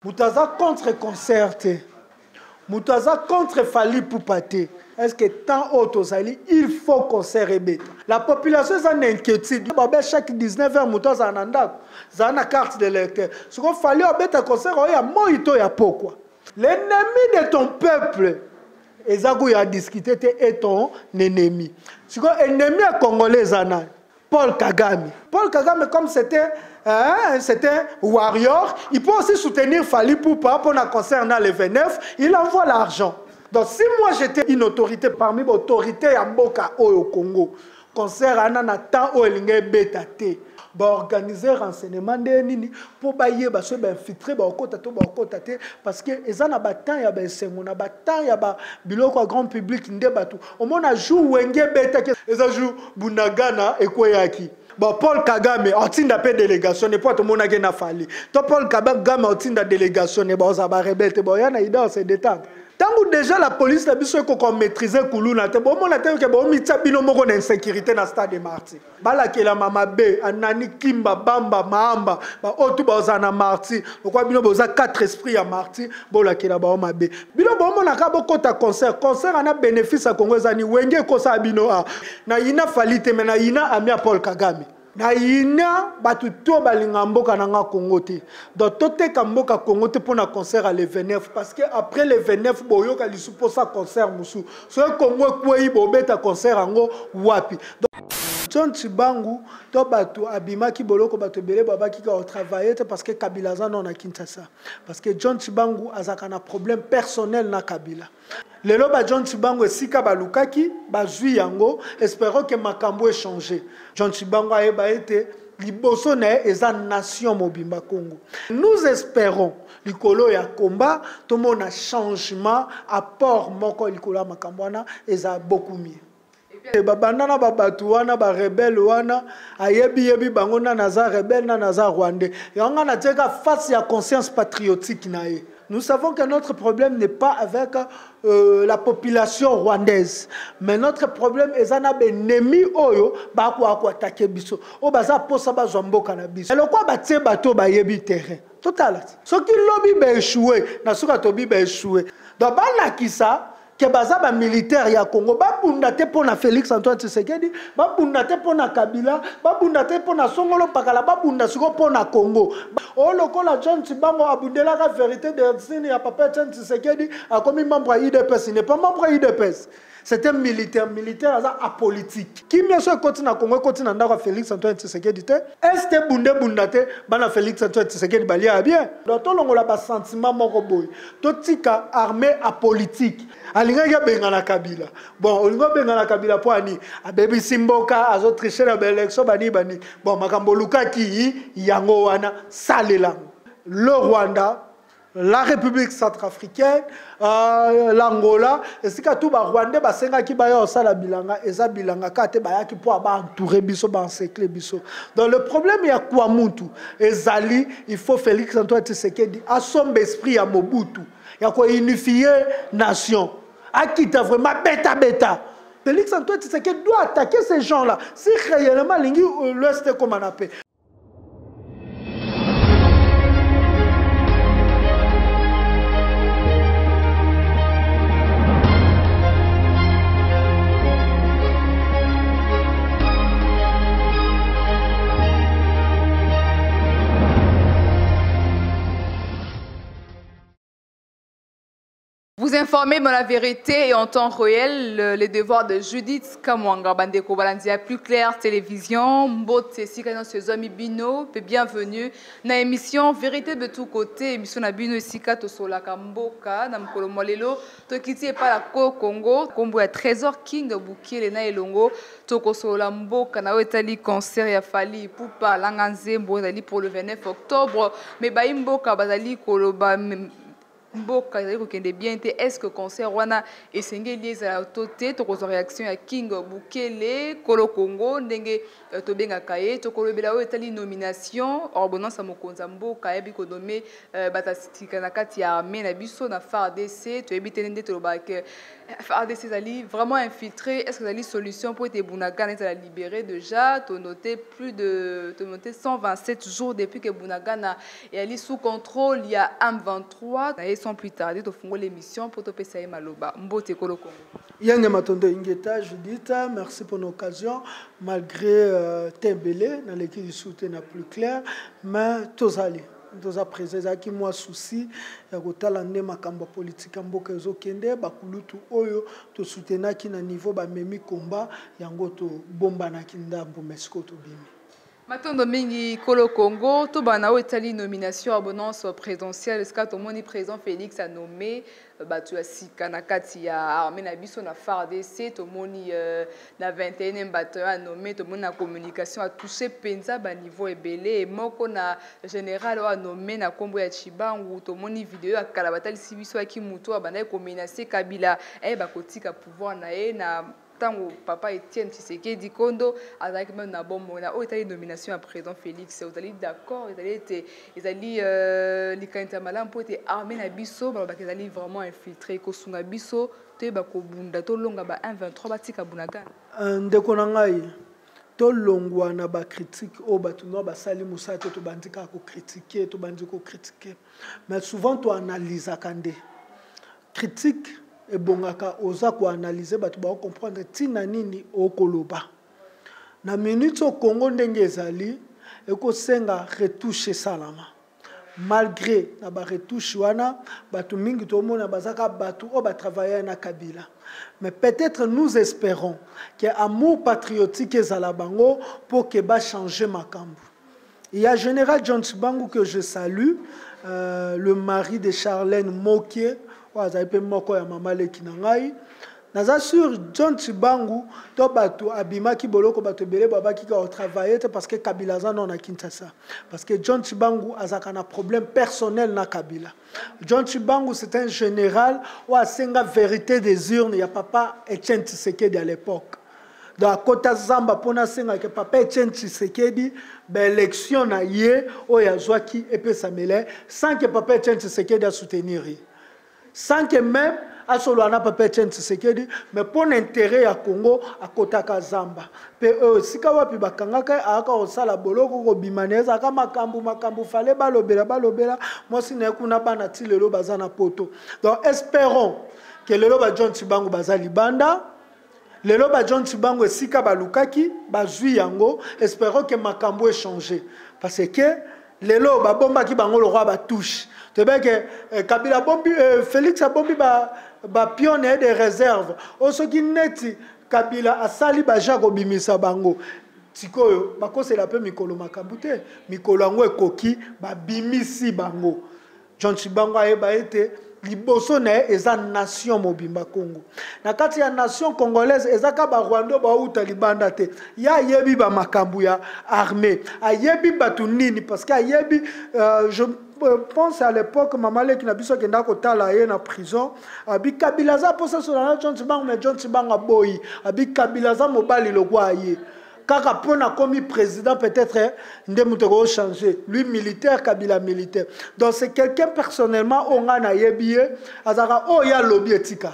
Moutaza contre concert. Moutaza contre Fali Poupate. Est-ce que tant autres il faut concert et bête. La population est en inquiétude. Chaque 19h, Moutaza en anda. Ça a une carte de lecteur. Ce qu'on fallait au bête concert, il y a moito, il y a pourquoi. L'ennemi de ton peuple, Ezago a discuté et ton ennemi. Ce qu'on ennemi à Congolais, Paul Kagame. Paul Kagame, comme c'était warrior, il peut aussi soutenir Fali Poupa pour un concert dans le 29, il envoie l'argent. Donc si moi j'étais une autorité parmi les autorités à Mboka au Congo, concert à Nanata ou Elinge Betate, organiser renseignement de nini pour bailler ba so ba infiltrer ba okota parce que ezana batan ya ba sengo na batan ya ba biloko grand public nde batu au mona jour wenge beta ke eza jour bunagana ekoyaki. Bon, Paul Kagame, otinda pe délégation, ne pas tout le monde na fali. To Paul Kagame otinda délégation, ne ba za ba rebelle, bon yana ida se détendre. Tant que déjà la police a besoin qu'on maîtrise Koulouna, te bon na te ke bon mitsa bino moko na insécurité na stade de Martyrs. Bala ke la mama be, anani Kimba Bamba Mahamba, ba otu ba za na Martyrs. Pourquoi bino boza 4 esprits à Martyrs, bola ke la ba mabe. Bino bon na ka boko ta concert ana bénéfice à Congo zani wenge ko sa bino a. Na ina falite mais na ina amia Paul Kagame. Na ina batu to balinga mboka na nga Congo te. Donc tote ka mboka Congo te pour na concert à le 29 parce que après le 29 boyo ka li supposa concert musu. So Congo kwei bobeta concert ango wapi. John Chibangu to batu abimaki boloko batu belé babaki ka travailler parce que Kabila za non na Kinshasa. Parce que John Chibangu azaka na problème personnel na Kabila. Lelo ba John Chibangu esika balukaki bazui yango espérons que makambo ait changé. John Chibangu a été liboso na eza nation mobimba Congo. Nous espérons likolo ya combat tout monde a changement apport moko likolo makambo wana eza beaucoup mieux. Babana babatu wana ba rebelle wana ayebi bango na naza rebelle na naza rwandais. Yanga na teka face ya conscience patriotique na ye. Nous savons que notre problème n'est pas avec la population rwandaise, mais notre problème est avec les ennemis oyo ba ko attaquer biso. O baza posa ba zomboka na biso. Le quoi ba tie bato ba yebi terrain. Total. Ce qui lobby ba échoué, na suka tobi ba échoué. Donc ba la kisa que bazaba militaire ya Congo ba bundate pona Félix Antoine Tshisekedi ba bundate pona Kabila ba bundate pona Songolo Pakala ba bunda siko pona Congo o lokola John Chibango abundela la vérité de destiny ya papa Tshisekedi a comme membre à IDPS, il n'est pas membre à IDPS. C'est un militaire apolitique. Qui bien sûr continue à Congo, continue à Félix Antoine Tshisekedi. Est-ce que bundate bana Félix Antoine Tshisekedi balia bien? Donc tout le monde a un sentiment moroboy. Tout tika armée apolitique. Alinga ya bengana Kabila. Bon, olinga bengana Kabila po ani abebi simboka azo tricher na élection bani. Bon, makambo luka ki yango wana salela. Le Rwanda, la République centrafricaine, l'Angola, et si tout ba Rwanda ba senga ki ba yo sala bilanga, eza bilanga kate ba yaki po ba entourer biso ba encercler biso. Donc le problème il y a quoi Muntu ezali, il faut Félix Antoine Tshisekedi a son esprit à Mobutu. Il y a quoi unifier nation. A qui t'a vraiment bêta. Félix Antoine Tshisekedi doit attaquer ces gens-là. Si réellement l'ingi l'Ouest comme on appelle. Vous informez dans la vérité et en temps réel les devoirs de Judith Kamwanga Bandeko Balandia plus clair télévision Mbote Sika saison Bino pe bienvenue dans l'émission Vérité de tous côtés émission na Bino Sika to sola Kamboka na mkolo molelo to kiti pa la Congo kombo ya Trésor King de Bukele na elongo to ko sola Mboka na wetali concert ya Fali Poupa Langanze Mbozali pour le 29 octobre mais ba Mboka bazali koloba mboka ezali kokende bien te, est-ce que concert wana esengeli ezala to te tokozwa réaction ya King Bukele Kolo Congo ndenge tobengaka ye tokolobela oyo etali nomination ordonnance ya mokonzi ya mboka ayebi konome batatika na kati ya armée na biso na FARDC toyebi te nde tolobaka FARDC ezali vraiment infiltré, est-ce que ezali solution pour ete Bunagana ezala libéré déjà tonoté plus de 127 jours depuis que Bunagana est sous contrôle, il y a M23 et sans plus tarder to fungo l'émission pour topesa ye maloba mbote Kolo Congo. Yange Matondo Ingeta Judith, merci pour l'occasion malgré Tembele dans l'équipe du soutien n'a plus clair mais tozali toza préseza ki moi souci ya kotala nde makambo politique mboka ezokende bakulutu oyo to soutenaki na niveau ba memi combat yango to bomba na kindambo mesko to bimi. Matondo mingi Kolo Congo, to bana o etali nomination ordonnance présidentielle, est-ce que moni président Félix a nommé batu ya sika na kati ya armée na biso na FARDC, to moni na 21e bataillon a nommé, to moni na communication a touché penza ba niveau ebele et moko na général a nommé na kombo ya Chibangu, to moni vidéo akala batali sibiso aki muto abana ko menacer Kabila ba kotika pouvoir na e na tango papa Etienne Tshisekedi Kondo avec même na bon mona o etali nomination à président Félix vous allez d'accord ils allaient likanta malam pour être armé na biso ba bazali vraiment infiltré ko sunga biso te ba ko bunda to longa ba 123 batika Bunagana ndeko na ngai to longwa na ba critique o batu no ba sali musate to bandika ko critiquer to bandiko critiquer mais souvent to analyse akande critique et bongaka oza ko analyser batu ba comprendre tina nini okoloba na minute au Congo ndenge ezali eko senga retoucher salama malgré na ba retouche wana batu mingi to mona bazaka batu o ba travailler na Kabila mais peut-être nous espérons que amour patriotique ezala bango pour que ba changer makambu. Il y a général John Chibangu que je salue, le mari de Charlène Mokié. Azape moko ya mama leki na ngai naza sur John Chibangu to bato abimaki boloko bato belé babaki ka travailler parce que Kabila za non na Kinshasa parce que John Chibangu azaka na problème personnel na Kabila. John Chibangu c'est un général ou asenga vérité des urnes ya papa Etienne Tshisekedi à l'époque dans Kota Zamba pona senga que papa Etienne Tshisekedi ba élection na ye o ya zwaki et sa mêlée sans que papa Etienne Tshisekedi a soutenir sans que même à Solana papa Etienne Tshisekedi mais pour l'intérêt à Congo à Kotaka Zamba pe sika wapi bakangaka aka osala boloko ko bimaneza aka makambu fale balobela moi sina kuna bana ti lelo bazana poto donc espérons que lelo ba John Chibangu bazali banda lelo ba John Chibangu esika balukaki bazui yango espérons que makambo ait changé parce que lelo ba bomba ki bango le roi ba touche te que Kabila bombi Félix a bombi ba pionnier de réserve osoki neti Kabila asali ba jako bimisa bango tikoyo bakose la pe mikolo makambu te mikolo yango ekoki ba bimisi bango John Chibangu ayeba ete liboso na eza nation mobimba Congo na kati ya nation congolaise ezaka ba Rwanda ba uta libanda te ya yebi ba makambu ya armée ayebi batu nini parce que ayebi je pense à l'époque maman leki na biso kenda ko tala ye na prison abi Kabila za posa sur la John Chibangu mais John Chibangu boyi abi Kabila za mobali lokwa ye kaka pona komi président peut-être ndemutoko changer lui militaire Kabila militaire donc c'est quelqu'un personnellement on a na yebié azaka o ya lobby etika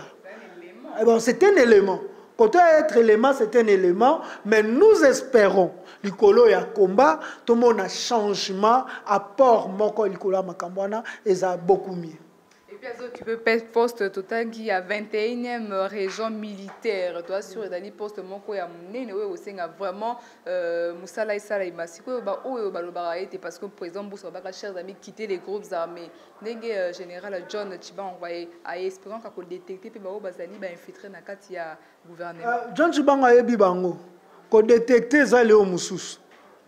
bon c'est un élément quand être élément c'est un élément mais nous espérons likolo ya combat tout monde a changement apport moko likolo ya makambwana eza beaucoup mieux. Tu peux poste total qui a 21e région militaire. Toi sur les poste moko ya munene we osenga vraiment musala isala imasiko ba oyo balobara été parce que président Boussa ba chers amis quitter les groupes armés. Ndenge général John Chiba envoyé à espérant ka ko détecter pe ba o bazali ba infiltrer na kati ya gouvernement. John Chiba ayebi bango ko détecter za leo mususu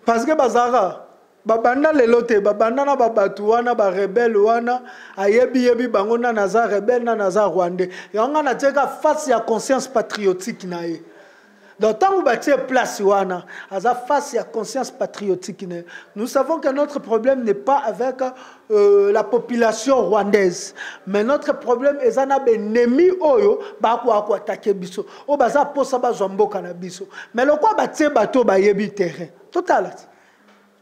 parce que bazara babanda lelote babanda na babatu wana ba rebelle wana ayebi bango na naza rebelle na naza rwandais yanga na teka face ya conscience patriotique na ye Donc, tant que vous place, face à conscience patriotique, nous savons que notre problème n'est pas avec la population rwandaise. Mais notre problème est un ennemi oyo ba ko attaquer biso. O baza posa ba zomboka na biso. Mais le quoi batie bateau ba yebi terrain. Total.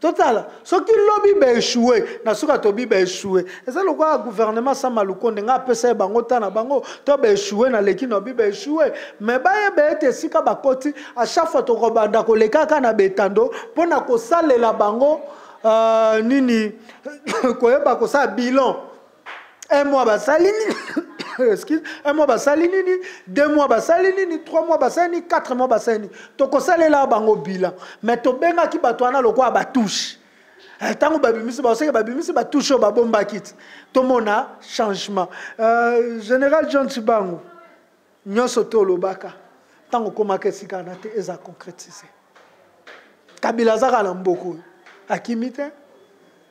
Total. Ce qui lobby ba échoué, na suka tobi ba échoué. Et ça le quoi gouvernement sa malukonde nga pesa bango tana bango to ba échoué na leki no bi ba échoué. Mais ba yebe te sika ba koti à chaque fois to robanda ko leka kana betando pona ko salela bango nini koyeba ko sa bilan. Un mois basali excuse, un mois basali nini, 2 mois basali nini, 3 mois basali, 4 mois basali. To ko salela bango bilan. Mais to benga ki batwana lokwa ba touche. Tango babimisi ba seke babimisi ba touche ba bomba kit. To mona changement. Général John Tsibangu. Nyoso to lobaka. Tango komaka sika na te eza concrétiser. Kabila zaka na mboko. Akimite.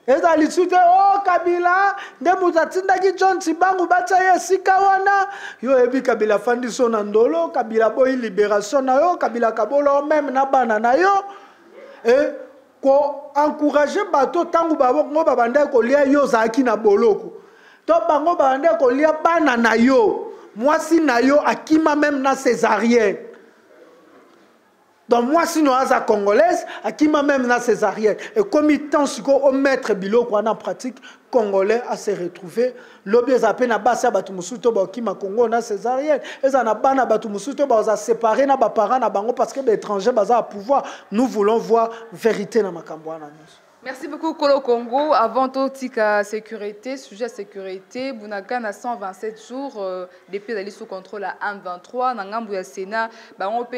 Eza lisute oh Kabila nde mutatinda ki John Tsibangu bacha ye sika wana yo ebi Kabila fandi so na ndolo Kabila boy libération na yo Kabila kabolo même na bana na yo et ko encourager bato tangu bango babanda ko lia yo zaki na boloko to bango babanda ko lia bana na yo mwasi na yo akima même na césarienne. Donc moi, si nous sommes congolaise, qui m'a même na césarienne. Et comme il tend au maître bilo qu'on a en pratique congolais à se retrouver, l'objet est à peine à bas à batumusuto ba qui m'a Congo na césarienne. Et ça n'a pas na batumusuto ba za séparé na ba parents na bango parce que l'étranger baza à pouvoir. Nous voulons voir vérité na makambwana. Merci beaucoup, Kolo Congo. Avant tout, tika sécurité, sujet sécurité, Bounagan à 127 jours depuis d'aller sous contrôle à 1,23. Nangambu ya Sénat, on peut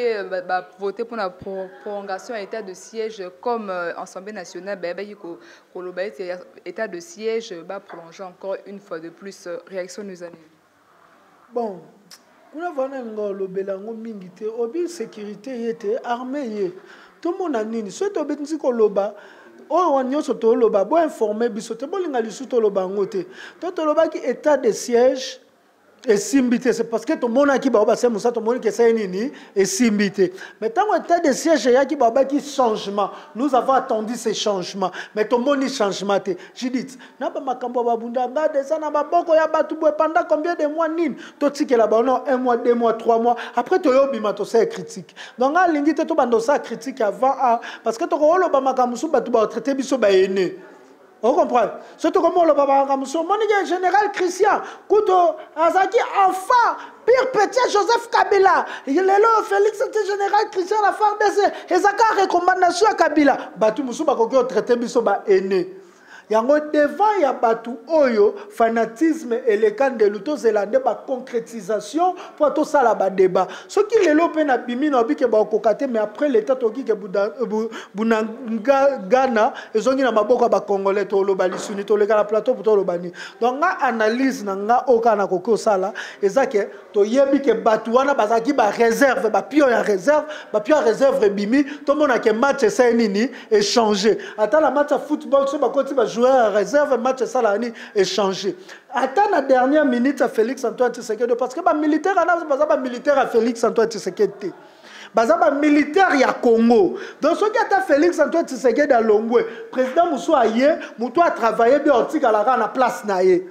voter pour la prolongation à état de siège comme Assemblée nationale. État de siège va prolonger encore une fois de plus. Réaction nous anime. Bon, on a vu le Bélango Mingité, obi sécurité était armée. Tout le monde a dit, soit obi nziko loba. Oh, on y a surtout le bas, bon informé, bisoté, bon l'ingali surtout le bas ngoté. Tout le bas qui état de siège et simbité, c'est parce que tout le monde qui va passer moussa, tout le monde qui essaie nini et simbité. Mais tant que état de siège, il y a qui va qui changement. Nous avons attendu ces changements, mais tout le monde y changement. J'ai dit, n'a pas ma cambo babunda, regarde ça, n'a pas beaucoup ya batu pendant combien de mois nin. Tout ce qui est là-bas, non, 1 mois, 2 mois, 3 mois. Après, tu as bima to c'est critique. Donc là, l'ingité tout bando ça critique avant, parce que tu as le bama kamusu batu ba traité biso ba ene. On comprend. Surtout comme le papa Kamuso, mon général Christian, Kouto, Azaki, enfant, pire petit Joseph Kabila. Il est là, Félix, c'était général Christian, la femme de Ezaka, recommandation à Kabila. Batu Moussou, Bakoko, traité Bisoba, aîné. Yango devant ya batu oyo fanatisme et le camp de l'auto zélandais ba concrétisation pour tout ça là bas débat ce qui les lopé na bimi na bi ke ba kokate mais après l'état toki ke bunanga Ghana ezongi na maboko ba congolais to lo bali suni to le la plateau pour to lo bani donc nga analyse na nga oka na koko sala ezake to yebi ke batu wana bazaki ba réserve ba pio ya réserve bimi to mona ke match ça nini échanger ata la match football so ba koti ba joueur à réserve match ça là ni échangé attends la dernière minute à Félix Antoine Tshisekedi parce que ba militaire ba militaire à Félix Antoine Tshisekedi bazaba militaire ya Congo donc ce qui a Félix Antoine Tshisekedi à Longwe président Moussou aye muto a travaillé bien otika la na place na ye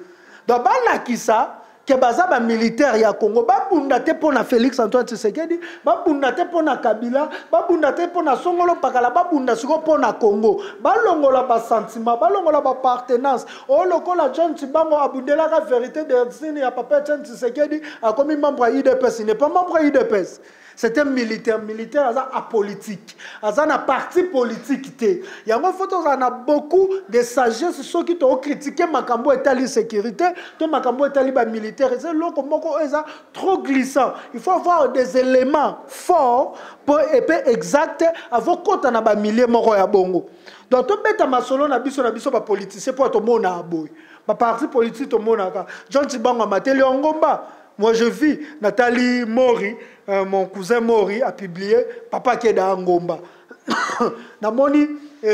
donc ba la kisa que bazaba militaire ya Congo ba bundate pona Félix Antoine Tshisekedi ba bundate pona Kabila ba bundate pona Songolo Pakala ba bundasiko pona Congo ba longola ba sentiment ba longola ba appartenance o lokola John Tsibango abundela la vérité de Zini ya papa Tshisekedi a comme membre IDPS il n'est pas membre IDPS. C'est un militaire apolitique. Il y a un parti politique. Il y a beaucoup de sagesse ceux qui ont critiqué Makambo et la sécurité, Makambo et la militaire. C'est trop glissant. Il faut avoir des éléments forts pour exact avant qu'on ait un millier de bongo. Donc, tout le monde a biso politicien pour tout le monde a boy. Parti politique tout le monde a. John Tsibango a maté le Ngomba. Moi, je vis Nathalie Mori, mon cousin Mori a publié Papa qui est dans Ngomba. Namoni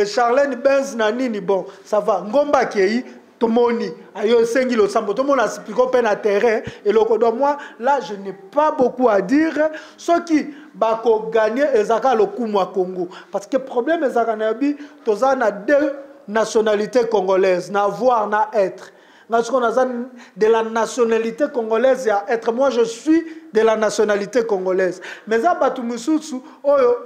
Charlène Benz Nanini, bon, ça va. Ngomba qui est Tomoni, ayo sengi lo sambo, tout le monde a expliqué au na terrain. Et le code moi, là, je n'ai pas beaucoup à dire. Ceux qui bako gagner ezaka le Kumwa Congo. Parce que le problème ezaka nabi, toza na deux nationalités congolaises, na voir, na être. De la nationalité congolaise à être. Moi, je suis de la nationalité congolaise. Mais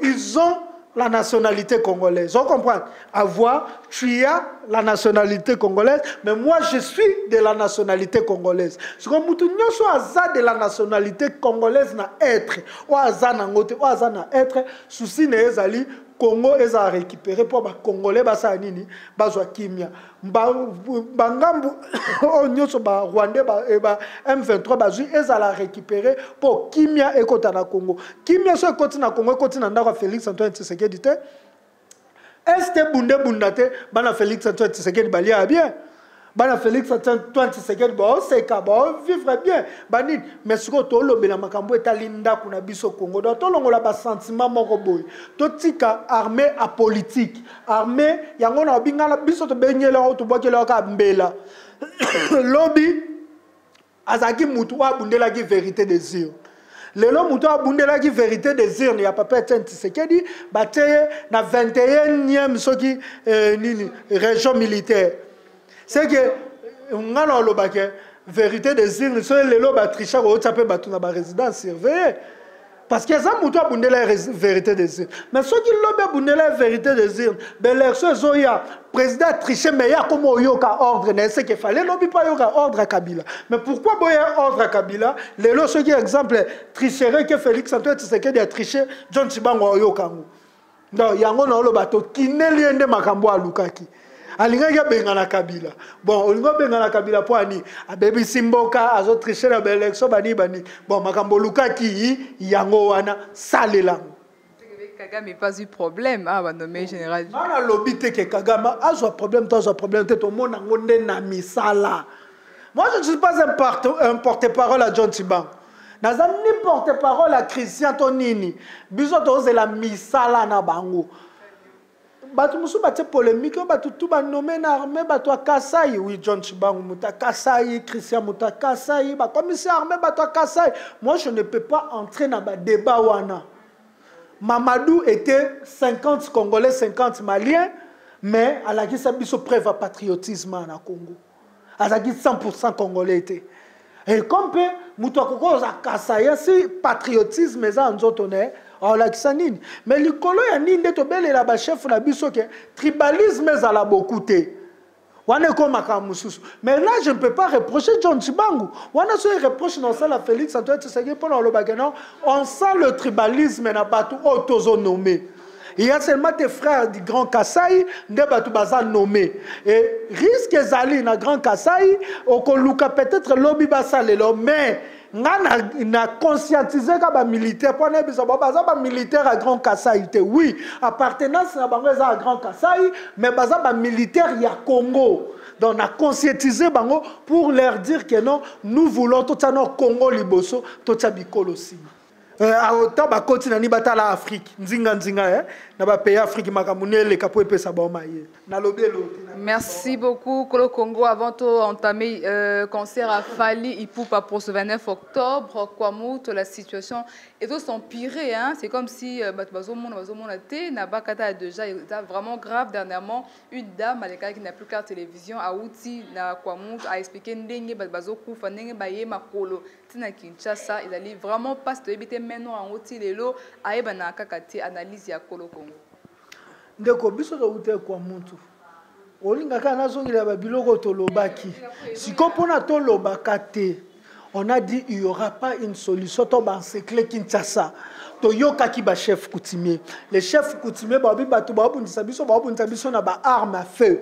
ils ont la nationalité congolaise. On comprend? Avoir, tu as la nationalité congolaise, mais moi je suis de la nationalité congolaise. C'est comme si nous sommes de la nationalité congolaise na être. Ou aza na ngote, ou aza na être. Souci ne ezali Congo est à récupérer pour les Congolais, basa nini, bazwa kimia. Bangambu, onyoso ba Rwandais, ba M23 bazu est à la récupérer pour kimia et kota na Congo. Kimia so koti na Congo, koti na ndako Félix Antoine Tshisekedi te. Est bunde bundate, bana Félix Antoine Tshisekedi balia bien. Bana Félix Antoine Tshisekedi ba oseka ba vivre bien. Bani mais siko to lobela makambo etalinda kuna biso Congo. Do to longola ba sentiment moko boy. To tika armée apolitique. Armée yango na bingala biso to benyela o to bokela ka mbela. Lobby azaki mutu wa bundela ki vérité des yeux. Lelo mutu wa bundela ki vérité des yeux ya papa Tshisekedi bateye na 21e soki nini région militaire. C'est que on a la vérité des îles, c'est le lot tricher au tapé batu na ba résidence surveillée. Parce que ça muto abunde la vérité des îles. Mais ceux qui l'ont abunde la vérité des îles, ben l'élection zoya président tricher mais ya comme yoka ordre, c'est qu'il fallait lobby pas yoka ordre à Kabila. Mais pourquoi boya ordre à Kabila? Les lots ceux qui exemple tricherait que Félix Antoine Tshisekedi a triché John Chibango yoka. Non, yango na lo bato kineliende makambo a Lukaki. Alinga ya bengana Kabila. Bon, olingo bengana Kabila po ani abebi simboka azo tricher na élection bani. Bon, makambo Lukaki yango wana salela. Kagame n'a pas eu problème à nommer général. Nana lobité que Kagame a un problème, toi un problème, tout le monde a na misala. Moi je ne suis pas un porte-parole à John Tshibang. Naza ni porte-parole à Christian Tonini. Biso to la misala na bango. Batu musu bate polémique batu tout ba nommé na armée batu Kasai oui John Tshibang muta Kasai Christian muta Kasai ba commissaire armée batu Kasai. Moi je ne peux pas entrer dans ba débat wana. Mamadou était 50 Congolais 50 Maliens mais à la qui ça biso preuve à patriotisme na Congo. À la qui 100% Congolais était. Et comme peu muta koko za Kasai si patriotisme za nzotone. Mais les colons ya ninde to bele la ba chef na biso ke tribalisme za la beaucoup te. Wana ko makamususu. Mais là je ne peux pas reprocher John Tshibang. Wana so reproche non ça la Félix Antoine Tshisekedi pendant le bagano, on sent le tribalisme na batu autozo nommé. Il y a seulement tes frères du Grand Kasai, ne batu baza nommé. Et risque zali na Grand Kasai, okoluka peut-être lobby basa lelo mais na conscientiser ka ba militaire pour na biso ba militaire à Grand Kasai oui appartenance na bango à Grand Kasai mais baza ba militaire ya Congo donc na conscientiser bango pour leur dire que non nous voulons tout ça no Congo liboso tout ça bikolo aussi autant ba continent ni batala Afrique nzinga na ba pays Afrique makamunele kapo epesa ba maye na lobelo. Merci beaucoup Kolo Congo. Avant de entamer concert à Fali Ipupa pour ce 29 octobre Kwamout la situation est aussi empirée hein? C'est comme si Nabakata déjà vraiment grave dernièrement une dame à l'écart qui n'a plus qu'à télévision à Outi na Kwamout a expliqué ndenge bazo kufa ndenge baye makolo tina Kinshasa il allait vraiment pas se éviter maintenant en Outi lelo aeba na kakati analyse ya Kolo Congo ndeko biso do ute Kwamout olinga kana zongila ba biloko to lobaki siko pona to lobaka te on a dit il y aura pas une solution to ba encercler Kinshasa to yoka ki ba chef coutumier les chefs coutumiers ba bi bato ba bundisa biso na ba arme à feu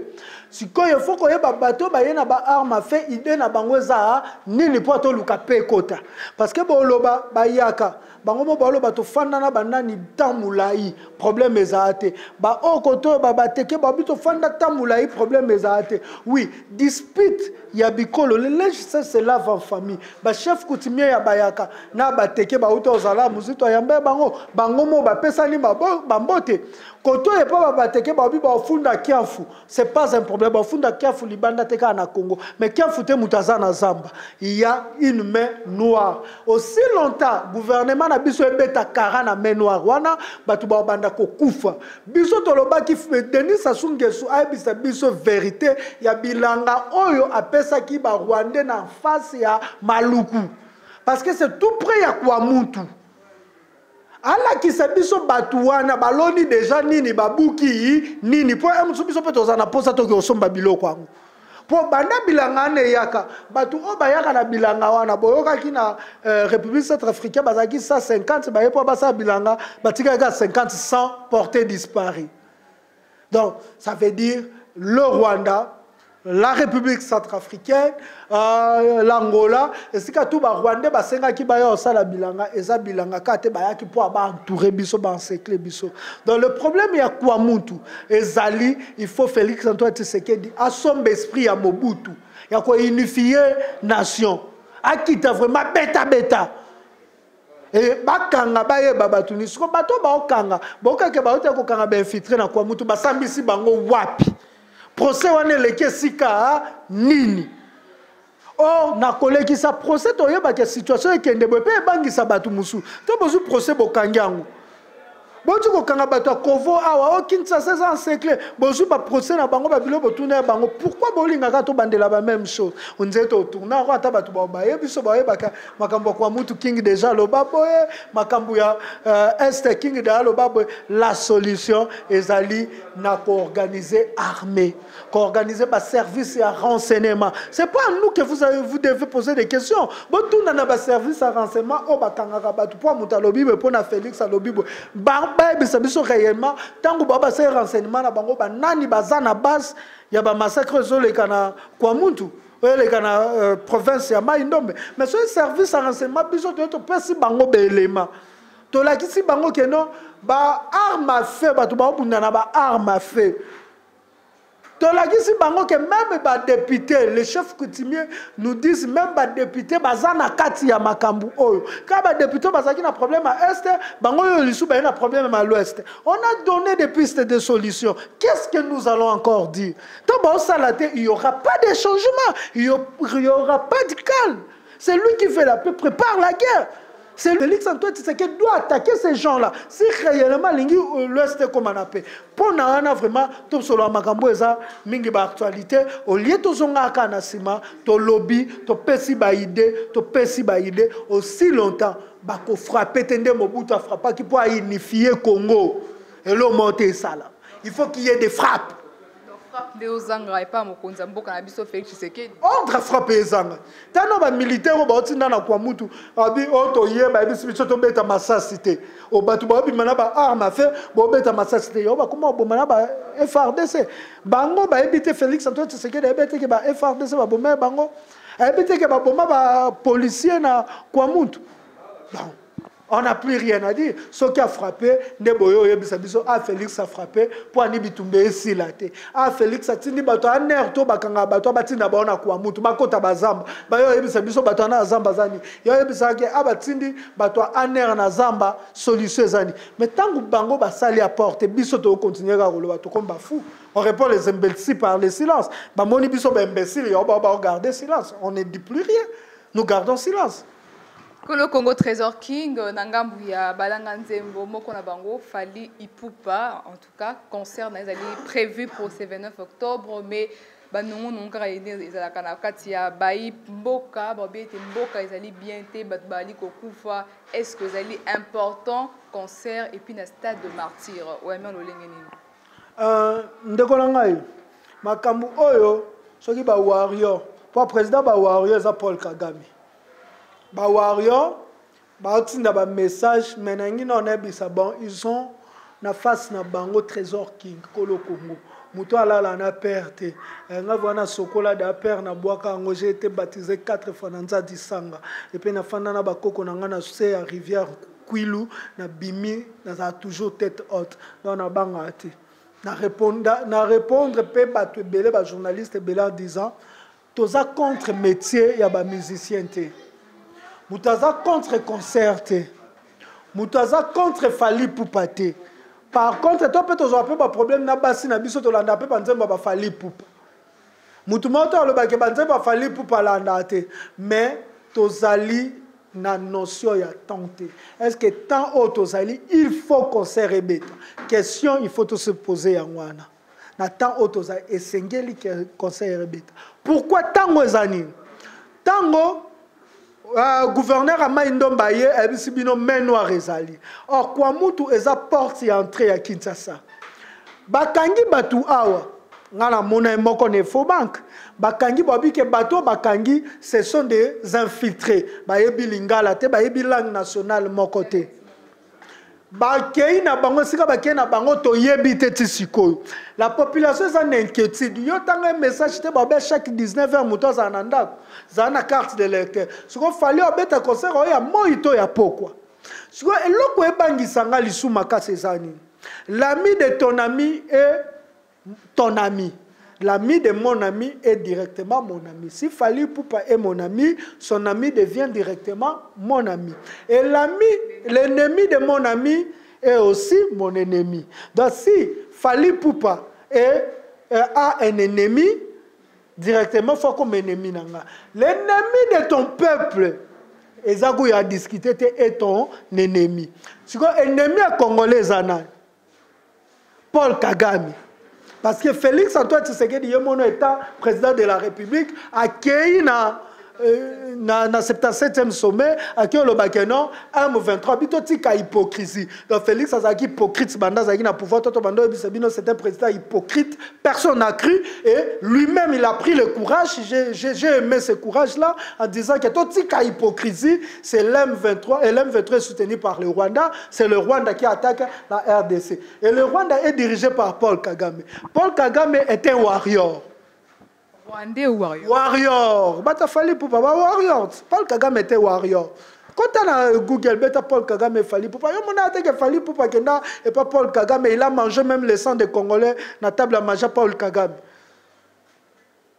siko il faut ko yeba bato ba yena ba arme à feu idée na bango za nini po to luka pe kota parce que bo loba ba yaka bango mo ba loba to fanda na banani tamulai problème ezate ba okoto ba bateke ba bito fanda tamulai problème ezate oui dispute ya bikolo le législation se lave en famille ba chef coutumier ya bayaka na bateke ba uto zala muzito yamba bango bango mo ba pesani bambote koto e pa ba teke ba bi ba funda kiafu c'est pas un problème ba funda kiafu libanda teka na Congo mais kiafu te mutaza na Zamba il y a une main noire aussi longtemps gouvernement na biso ebeta kara na main noire wana batu ba banda ko kufa biso toloba ki Denis Sassou Nguesso aibisa biso vérité ya bilanga oyo apesa ki ba Rwandais na face ya Maluku parce que c'est tout près ya Kwamuntu ala ki sabiso batuwana baloni déjà nini babuki nini po emsu biso pe tozana posa to ke osomba biloko ango po banda bilanga ne yaka batu o bayaka na bilanga wana boyoka ki na République centrafricaine bazaki 150 baye po basa bilanga batika ka 50 100 portés disparus. Donc ça veut dire le Rwanda, la République centrafricaine, l'Angola, et si tout ba Rwandais basenga ki baya osala bilanga, eza bilanga kate baya ki po ba entourer biso ba encercler biso. Donc le problème ya Kwamuntu, ezali, il faut Félix Antoine Tshisekedi a son esprit ya Mobutu, ya ko unifier nation. Akita vraiment beta. Et bakanga baye babatuni, siko bato ba okanga, boka ke ba ota ko kanga ba infiltrer na Kwamuntu basambisi bango wapi. Procès wane leke sika nini or na koleki sa procès to yeba ke situation ekende bope bangisa batu musu to bozu procès bokangango botu ko kanga batu Kovo awa o Kinshasa ça encerclé bozu ba procès na bango ba bilo botuna bango pourquoi bolinga ka to bandela ba même chose on disait to tourna ko ata batu ba baye biso baye baka makambo kwa mutu king déjà lo baboye makambo ya est king déjà lo baboye la solution ezali na ko organiser armée qu'organiser par service et à renseignement. C'est pas à nous que vous devez poser des questions. Bon, tout dans le service à renseignement, oh, bah, quand pour Moutalobi, pour na Félix Alobi, bah, ça réellement, tant que bah, c'est renseignement, na bango, bah, nani bazana base, y a bah massacre sur les cana Kwamuntu. Les cana province ya Maïndombe. Mais ce service à renseignement, biso de tout petit bango beléma. To la kisi bango que non, bah arme à feu, bah, tout bah, ba arme à feu. Que même les députés, les chefs coutumiers nous disent même les députés bazana kati ya makambu oyo. Quand les députés bazaki na problème à est, bango yo lisu ba na problème à l'ouest. On a donné des pistes de solutions. Qu'est-ce que nous allons encore dire? Donc bon salaté, il y aura pas de changement, il y aura pas de calme. C'est lui qui fait la paix, prépare la guerre. C'est Félix Antoine Tshisekedi doit attaquer ces gens-là. Si réellement l'Ouest comme on appelle. Pour nous, vraiment, tout solo makambo eza mingi ba actualité. Au lieu de zonga kanasima, to lobby, to pesi ba idée, aussi longtemps, bako frapper tende Mobutu a frappé qui pour unifier Congo. Et l'eau monter ça là. Il faut qu'il y ait des frappes. Ordre frappe ezanga. Tano ba militaire ba otinda na Kwamuntu, abi oto yeba biso biso to beta masasité. O batu ba bi mana ba arme à feu, bo beta masasité. Yo ba comment bo mana ba FRDC. Bango ba ebité Félix Antoine Tshisekedi ebité ke ba FRDC ba bomé bango. Ebité ke ba boma ba policier na Kwamuntu. Bon. On n'a plus rien à dire. Ce qui a frappé, Neboyo Yebisabiso, Félix a frappé, pour Anibitumbe Silate. Félix a tindi bato a nerto bakanga bato batinda baona Kwamuntu, bakota bazamba. Bayo Yebisabiso bato na zamba zani. Yo Yebisake abatindi bato a ner na zamba solution zani. Mais tant que bango basali apporte, biso to continuer à rouler bato comme bafou. On répond les imbéciles par le silence. Bamoni biso ba imbécile, yo ba garder silence. On ne dit plus rien. Nous gardons silence. Le Congo Trésor King, Nangambu ya Balanga Nzembo, Moko na Bango, Fali Ipupa, en tout cas, concert prévu pour ce 29 octobre, mais nous n'avons pas été à Baï Mboka, Mboka, ils allaient bien été, Bali Kokufa, est-ce que c'est important, concert, et puis le stade de martyr, ou même le Lengeni? Ndekolangai, Makambu Oyo, ce qui est Warrior, pour le président Warrior, c'est Paul Kagame. Ba warrior ba tinda ba message menangi na nebisa bon ils ont na face na bango trésor king kolo Congo muto alala na perte nga vana sokola da père na boaka ngo j'ai été baptisé 4 fois dans Nzadi Sanga et puis na fanda na bakoko na nga na se à rivière Kwilu na bimi na toujours tête haute dans na bangati na répondre pe bato belé ba journaliste belé en disant toza contre métier ya ba musicien té. Boutaza contre concert. Moutaza contre Fali Poupa te. Par contre, toi peut-être avoir un problème na basi na biso to landa pe banzemba ba Fali Poupa. Mutumoto le ba ke banzemba Fali Poupa landa te. Mais tozali na notion ya tenter. Est-ce que tant autosali il faut qu'on se rebête. Question il faut se poser en wana. Na tant autosali esengeli qu'on se rebête. Pourquoi tango ezani? Tango gouverneur Amaïndo Mbaye ebisibino meno rezali. Or kwa mutu eza porte ya entrée ya Kinshasa. Bakangi batu awa ngana mona moko ne faux banque. Bakangi babi ke bato bakangi ce sont des infiltrés. Bayebi lingala te bayebi langue nationale moko te. Bakei na bango sika bakei na bango to yebi te tisiko. La population est en inquiétude. Yo tanga un message te babe chaque 19h muto za nanda. Za na carte de lecteur. Siko fallait obeta concert ya moito ya pokwa. Siko eloko ebangisa nga lisuma ka sezani. L'ami de ton ami est ton ami. L'ami de mon ami est directement mon ami. Si Fali Poupa est mon ami, son ami devient directement mon ami. Et l'ami, l'ennemi de mon ami est aussi mon ennemi. Donc si Fali Poupa a un ennemi, directement, il faut comme ennemi. L'ennemi de ton peuple, Ezago a discuté, est ton ennemi. C'est quoi ennemi à Congolais, Zana? Paul Kagame. Parce que Félix Antoine Tshisekedi Yemono étant président de la République a accueilli na 77e sommet à qui le bakeno M23 bito tika hypocrisie. Donc Félix Azaki hypocrite banda zaki na pouvoir toto bando bisabino c'est un président hypocrite, personne n'a cru et lui-même il a pris le courage, j'ai aimé ce courage là en disant que toto tika hypocrisie, c'est l'M23 et l'M23 est soutenu par le Rwanda, c'est le Rwanda qui attaque la RDC. Et le Rwanda est dirigé par Paul Kagame. Paul Kagame est un warrior. Warrior. Bata Fali Poupa warrior. Paul Kagame était warrior. Quand on a Google, beta Paul Kagame Fali Poupa. Yo mona que Fali Poupa kenda et pas Paul Kagame, il a mangé même le sang des Congolais na table à manger Paul Kagame.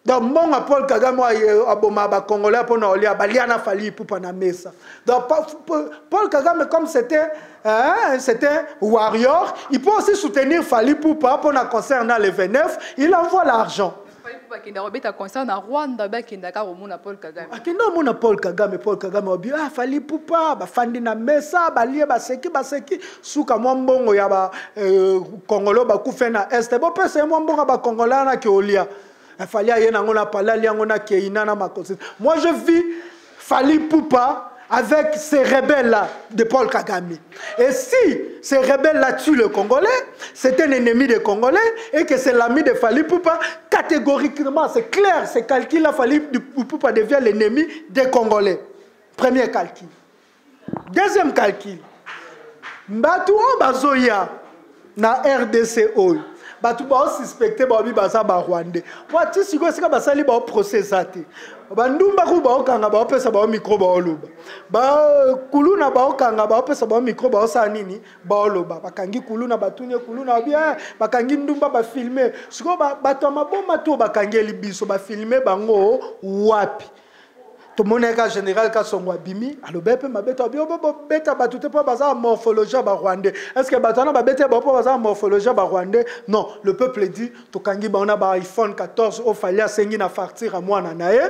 Donc mon à Paul Kagame aboma ba Congolais pour na olia baliana Fali Poupa na mesa. Donc Paul Kagame comme c'était warrior, il peut aussi soutenir Fali Poupa pour na concernant le 29, il envoie l'argent. Rwanda Paul Kagame. Akenda mona Paul Kagame obi Fali Poupa bafandi na mesa balie baseki suka mwambongo ya ba Congolo bakufe na est bo pesa mwambongo ba Kongola na keolia. Fali ayena ngona palali ngona keina na makosi. Moi je vis Fali Poupa avec ces rebelles-là de Paul Kagame. Et si ces rebelles-là tuent le Congolais, c'est un ennemi des Congolais et que c'est l'ami de Fali Poupa, catégoriquement, c'est clair, ce calcul-là, Fali Poupa devient l'ennemi des Congolais. Premier calcul. Deuxième calcul. Batu bazoya na RDC oyo. Batu ba suspecté ba bi baza ba Rwandais. Wati siko sika basali ba processate. Bandumba ku ba okanga ba pesa ba micro ba oloba. Ba kuluna ba okanga ba pesa ba micro ba osa nini ba oloba. Bakangi kuluna batunye kuluna bien bakangi ndumba ba filmer. Siko bato maboma to bakangeli biso ba filmer bango wapi. Tout le monde est général Kassongwa Bimi, alors ben ma bête beta batute pas bazar morphologie ba rwandais. Est-ce que batana ba bête ba bazar morphologie ba rwandais? Non, le peuple dit to kangi ba on a ba iPhone 14 au fallait sengi na fartir à moi na nae.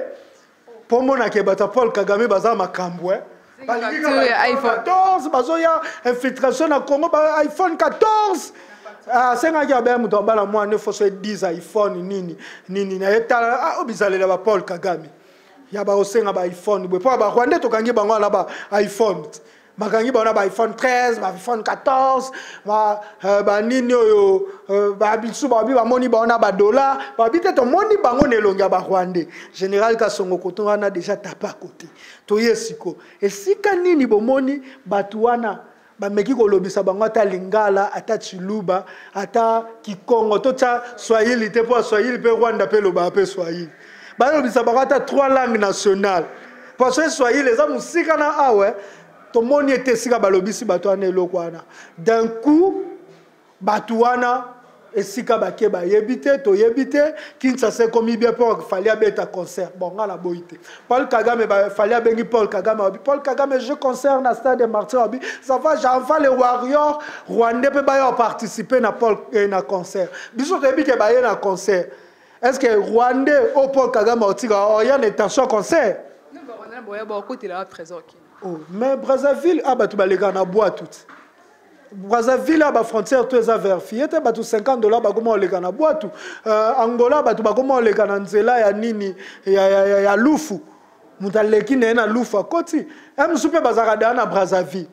Pour mon ke bata Paul Kagame bazar makambwe. iPhone 14 bazoya infiltration na Congo ba iPhone 14. Ah, c'est un gars ben muto bala moi ne faut se 10 iPhone nini na eta obizalela ba Paul Kagame. Il y a un iPhone. Il y a un iPhone. Makangi ba na iPhone 13, ba iPhone 14, ba nini oyo ba bisu ba bi ba moni ba na ba dollar, ba bité to moni bango nelonga ba Rwandais. Général Kasongo koto wana déjà tapé à côté. To yesiko. Et si kanini bo moni batuana ba meki ko lobisa bango ata lingala, ata chiluba, ata kikongo to cha Swahili te po Swahili pe Rwanda pe loba pe Swahili. Ba lobisa bango ata 3 langues nationales. Parce que Swahili les amu sikana awe tout le monde était si balobisi batouana elokwana. D'un coup, batouana esika bakeba yebite to yebite Kinshasa komi bien pour fallait abeta concert bon ngala boité Paul Kagame fallait bengi Paul Kagame je concert na stade de Martyrs ça va j'envoie les warriors rwandais peut ba participer na Paul na concert biso yebite ba na concert est-ce que rwandais au Paul Kagame otika ya intention concert non ba rwandais boya ba côté là trésor qui oh mais Brazzaville abatu balega na bois tout Brazzaville a ba frontière tout ça vérifié te ba tout $50 ba comment le kana boatu Angola ba tout ba comment le kana nzela ya nini ya lufu mutaleki na lufu akoti am soupe bazaka na Brazzaville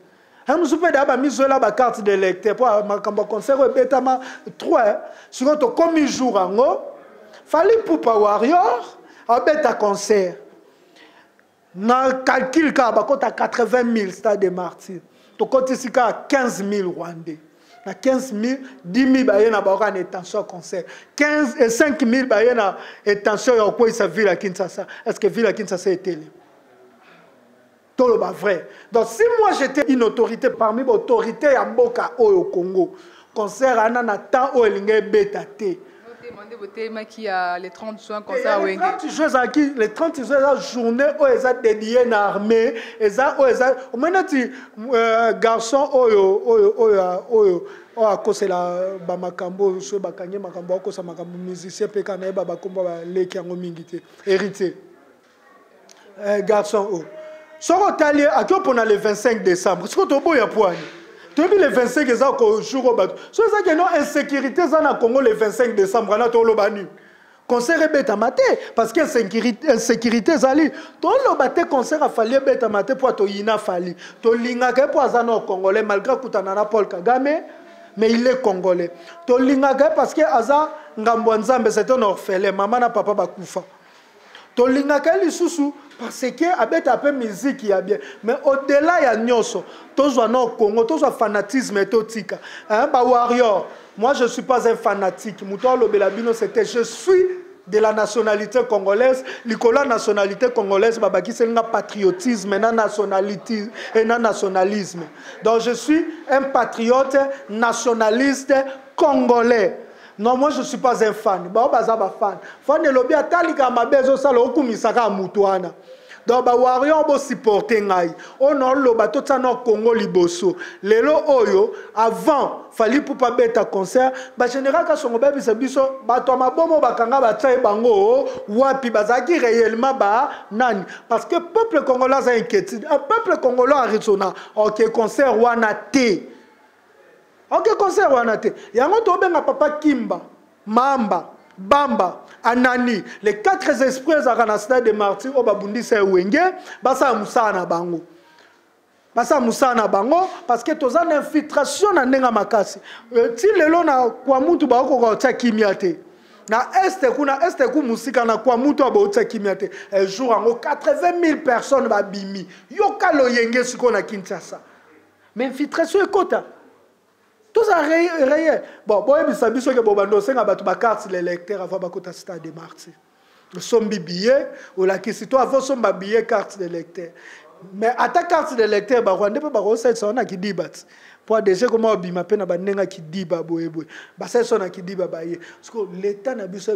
am soupe da ba mizola ba carte d'électeur pour makambo concert betama 3 sur to comme jour ango fali Poupa warrior a beta concert na calcul ka ba kota 80 000 stade de Martyrs to côté sika 15 000 Rwandais na 15 000 10 000 baye na ba en intention concert 15 et 5 000 baye na intention ya quoi sa ville à Kinshasa est-ce que ville à Kinshasa est télé tout le vrai donc si moi j'étais une autorité parmi les autorités ya mboka au Congo concert ana na temps o elinge beta te qui a les 30 juin concert les 30 juin les 30 juin la journée où ils ont dédié une armée au moment tu garçon oyo a cause la ba makambo so ba kanye makambo a cause makambo musicien pe kana ba komba ba leki yango mingité héritier garçon o so otali akio pona le 25 décembre ce que to boya poani depuis le 25 ans au jour au bateau. C'est ça que non insécurité ça na Congo le 25 décembre na to lo banu. Concert beta maté parce que insécurité zali. To lo baté concert a fallu beta maté pour to yina fali. To linga ke pour azana congolais malgré kutana na Paul Kagame mais il est congolais. To linga ke parce que aza ngambo nzambe c'est un orphelin maman na papa bakufa. To linga ke lisusu parce que abet un peu musique y a bien mais au-delà ya nyoso tozwa no Congo tozwa fanatisme totika hein ba warrior moi je suis pas un fanatique muto lobela bino c'était je suis de la nationalité congolaise likola nationalité congolaise babaki senga patriotisme na nationalité et na nationalisme donc je suis un patriote nationaliste congolais. Non, moi je ne suis pas un fan. Bah, bah, fan. Fan de l'objet, talika ma bezo salo okumisaka mutuana. Donc, bah, warrior bo supporter ngai. On a le bateau de no Congo liboso. Lelo oyo, avant, fali pour pas bête à concert. Bah, général, quand son bébé se biso, bah, toi ma bomo bakanga ba tsaï bango, wapi bazaki réellement ba nani. Parce que peuple congolais a inquiétude. Un peuple congolais a raisonné. Ok, concert wana te. Ok, concert wanate. Yango to benga papa Kimba, Mamba, Bamba, Anani, les 4 esprits à stade de Martyrs au Babundi c'est Wenge, basa musana bango. Basa musana bango parce que toza une infiltration na ndenga makasi. Ti lelo na kwa mutu ba ko tsa kimiate. Na este ku musika na kwa mutu ba tsa kimiate. Un jour en 80 000 personnes ba bimi. Yoka lo yenge siko na Kinshasa. Mais infiltration est kota. Tout ça réel. Bon, il s'agit de ce que Bobando Senga bat ma carte l'électeur avant bakota stade de Martyrs. Son billet ou la qui toi avant son billet carte d'électeur. Mais à ta carte d'électeur ba Rwanda pe ba ko ça on a qui dit bat. Pour déjà comment bima pe na banenga qui dit ba boyeboy. Ba ça son a qui dit ba baye. Parce que l'état na biso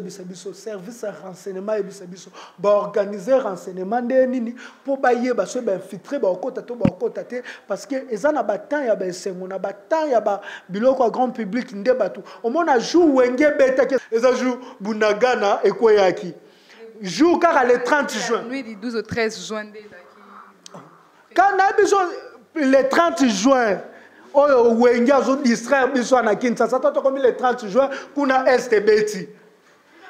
service renseignement et biso ba organiser renseignement de nini pour baye ba so ba infiltrer ba okota to ba okota te parce que ezana ba temps ya ba sengo na ba temps ya ba biloko grand public nde batu. Au mona jour wenge beta que eza jour bunagana ekoyaki. Jour car le 30 juin. Nuit du 12 au 13 juin quand na biso le 30 juin oyo wengi azo distraire biso na Kinshasa toto comme le 30 juin kuna STBT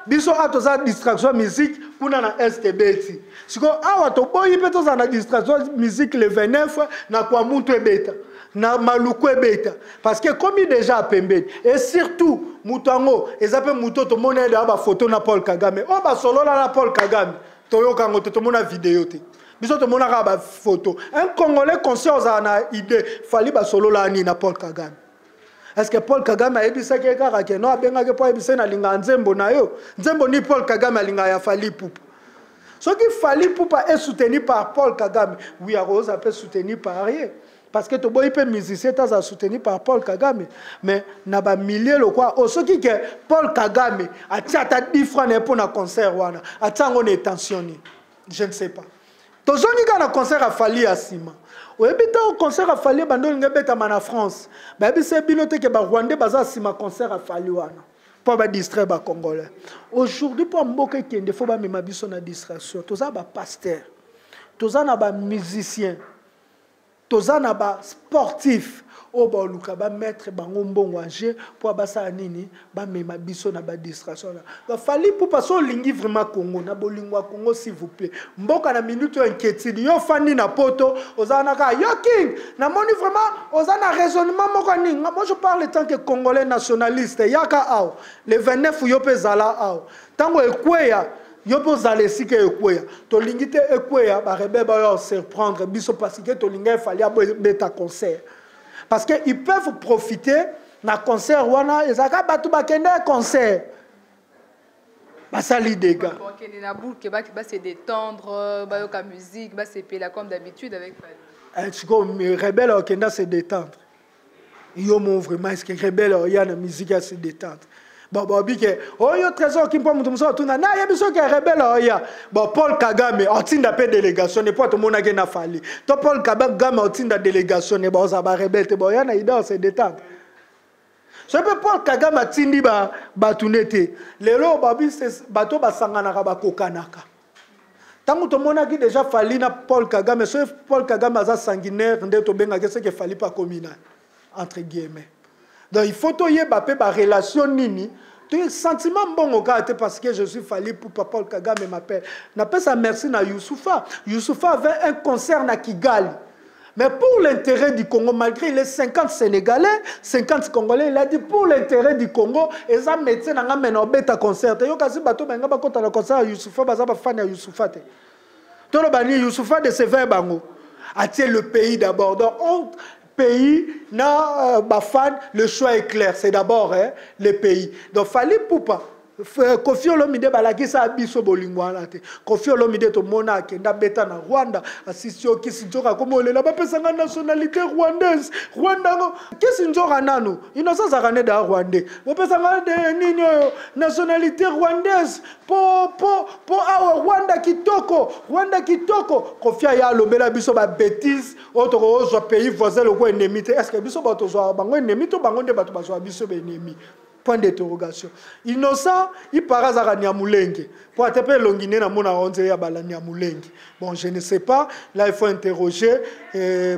biso atoza distraction musique kuna na STBT siko awa to boyi pe toza na distraction musique le 29 na kwa mutu ebeta na maluku ebeta parce que comme déjà pembeni et surtout mutango ezape muto to mona da ba photo na Paul Kagame o ba solo na Paul Kagame to yoka ngoto to mona vidéo te biso to mona ka ba photo un congolais conscient na idée fali ba solo la ni na Paul Kagame. Est-ce que Paul Kagame a ebisa ke kaka ke no abenga ke po ebisa na linga nzembo na yo nzembo ni Paul Kagame linga ya fali poupa ce qui fali poupa est soutenu par Paul Kagame oui a rose peut soutenu par rien parce que tu es musicien, tu es soutenu par Paul Kagame. Mais il y a des milliers de quoi. Aussi que Paul Kagame a 10 francs pour un concert. A intentionné. Je ne sais pas. Tu as un concert à Fali à Sima. Tu as un concert à Fali en France. Tu as un Rwandais à concert à Fali. Pour distraire les Congolais. Aujourd'hui, pour Mboka Kende, il faut que nous ayons une distraction. Tu as un pasteur. Tu as un musicien. Toza na ba sportif o ba luka ba mettre bango mbongo age pour basa nini ba mema biso na ba distraction ba fali pour passer lingi vraiment Congo na bolingwa Congo s'il vous plaît mboka na minute inquiétude yo fandi na poto ozana ka yo king na moni vraiment ozana raisonnement moko ninga moi je parle tant que congolais nationaliste yaka ao le 29 yo pezala ao tango ekweya yo pozale sike ekweya to lingite ekweya ba rebebe ba surprendre biso parce que to linga fallait beta concert parce que ils peuvent profiter na concert wana ezaka batu bakende concert basali dégâts pour que na boucle ba se détendre ba yoka musique ba se pela comme d'habitude avec tu comme rebelle okenda se détendre yo mon vraiment est-ce que rebelle ya na musique à se détendre. Bon, oh, yo trésor qui me prend mon tour, na ya biso qui rebelle oya. Bon, Paul Kagame, on tinda pe délégation, ne pas tout monde na fali. To Paul Kagame on tinda délégation, ne ba za ba rebelle te boya na ida se détendre. Je peux Paul Kagame tindi ba tunete. Lelo babi bato ba sangana ba kokanaka. Tango to mona ki déjà fali na Paul Kagame, so Paul Kagame aza sanguinaire, nde to benga ke ce que fali pas communal entre guillemets. Donc il faut qu'il y ait une relation nini. Tu as un sentiment bon au cas parce que je suis fallu pour Paul Kagame m'appelle. N'appelle ça merci na Youssoufa. Youssoufa avait un concert na Kigali. Mais pour l'intérêt du Congo, malgré les 50 Sénégalais, 50 Congolais, il a dit pour l'intérêt du Congo, et ça médecin n'a pas un bêta concert. Yo kasi bato benga ba kota le concert à Youssoufa, ba za ba fan ya Youssoufa te. Tout le bani Youssoufa de ce verbe bango. Attire le pays d'abord. Donc pays, bafan, le choix est clair. C'est d'abord le pays. Donc, fallait pour pas. Kofi Olomide balaki sa biso bolingwana te. Kofi Olomide to mona kenda beta na Rwanda asisio kisinjoka komo le la ba pesa nationalité rwandaise. Rwanda ngo kisinjoka nanu. Innocence akane da Rwandais. Ba pesa de nini nationalité rwandaise. Po awa Rwanda kitoko. Rwanda kitoko. Kofi ya lobela biso ba bêtise autre zo pays voisin le ko ennemi. Est-ce que biso ba to zo bango ennemi to bango nde ba to ba zo biso be ennemi. Point d'interrogation. Innocent, il paraît à Niamulenge. Pour attraper l'ongine na mona onze ya bala Niamulenge. Bon, je ne sais pas. Là, il faut interroger.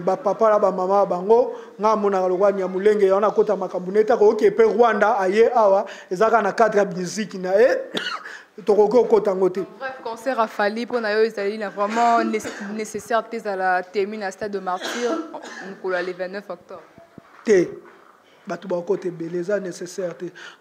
Papa la maman bango. Nga mona le roi Niamulenge. On a kota makambuneta ko ke pe Rwanda aye awa. Ezaka na cadre musique na e. Tokoko kota ngote. Bref, concert a fallu pour nayo Israël a vraiment nécessaire à la terminer à stade de martyr pour le 29 octobre. Bato ba côté beleza nécessaire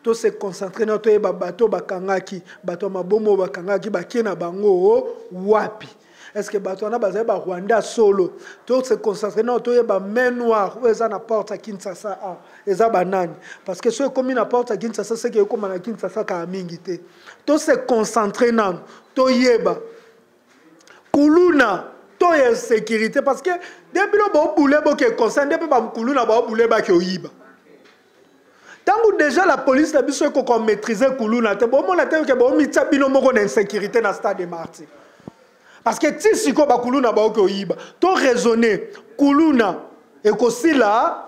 to se concentrer na to e bato bakangaki bato mabomo bakangaki bakena bango wapi est-ce que bato na baza ba Rwanda solo to se concentrer na to e ba main noire ou eza na porte à Kinshasa eza banani parce que so comme na porte à Kinshasa c'est que comme na Kinshasa ka mingi te to se concentrer na to yeba kuluna to e sécurité parce que depuis le ba boule bo ke concerne depuis ba kuluna ba boule ba ke oyiba. Tant que déjà la police a besoin qu'on maîtrise Koulouna, c'est bon, on a dit que bon, il y a une insécurité dans le stade de Martyrs. Parce que si on a Koulouna, tu raisonner Koulouna et que là,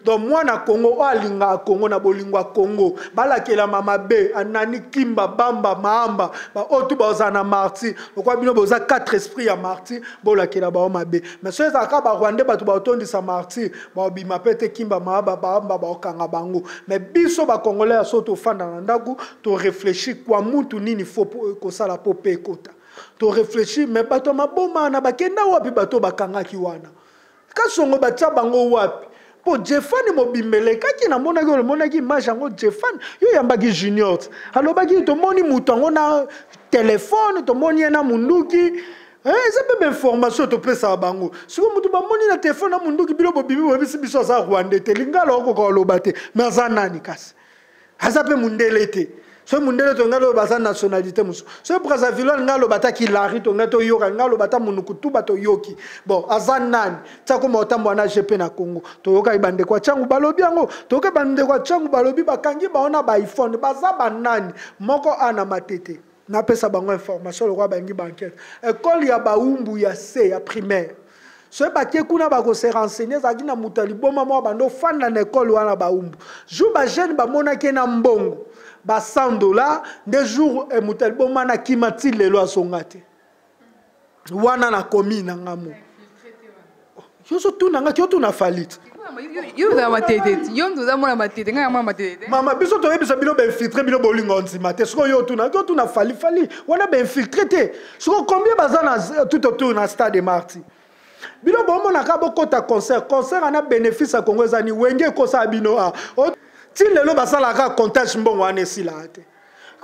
donc moi na Congo, alinga Congo na bolingwa Congo, balakela mama be, anani kimba bamba mahamba, ba otu bazana Martyrs. Pourquoi bino boza 4 esprits à Martyrs, bolakela ba mabe. Mais ceux aka ba Rwandais ba tu ba otondi sa Martyrs, ba bima pete kimba mahamba bamba ba okanga bango. Mais biso ba Congolais soto fanda na ndaku, to réfléchir kwa mutu nini faut ko sala po pe kota. To réfléchir mais ba to maboma na ba kenda wapi ba to bakanga ki wana. Kasongo batia bango wapi po Jeffan mobimbele kaki na mona ko mona ki image ngo Jeffan yo yambaki junior alobaki to moni mutango na téléphone to moni na munduki ça peut information to pesa bango siko mutu ba moni na téléphone na munduki bilo bobibi webisi biso za Rwanda te lingala ko ko lobate mais za nani kasi haza pe mundelete Ce mundele to ngalo basa nationalité musu. Ce Brazzaville ngalo bata kilari to ngato yoka ngalo bata munukutu bato yoki. Bon, azan nani. Tsako motambo na GP na Congo. To yoka ibande kwa changu balobi yango. To yoka ibande kwa changu balobi bakangi baona ba iPhone baza banani. Moko ana matete. Na pesa bango information le roi bangi banquette. École ya baumbu ya C ya primaire. Ce baké kuna bako se renseigner za kina mutali boma mo bando fan na école wana baumbu. Jou ba jeune ba mona ke na mbongo. Ba $100 des jours et mutali boma na kimati lelo asongate. Wana na komi na ngamo. Yo so tu na ngaki yo tu na falit. Yo za matete. Yo ndo za mona matete nga mama matete. Mama biso to yebisa bino be infiltrer bino bolingo nzimate. Soko yo tu na fali. Wana be infiltrer te. Soko combien bazana tout autour na stade de Marty. Bino bomo na kabo kota concert ana bénéfice à Congo zani wenge kosa bino a. Ti lelo basala ka comptage mbongo anesi la te.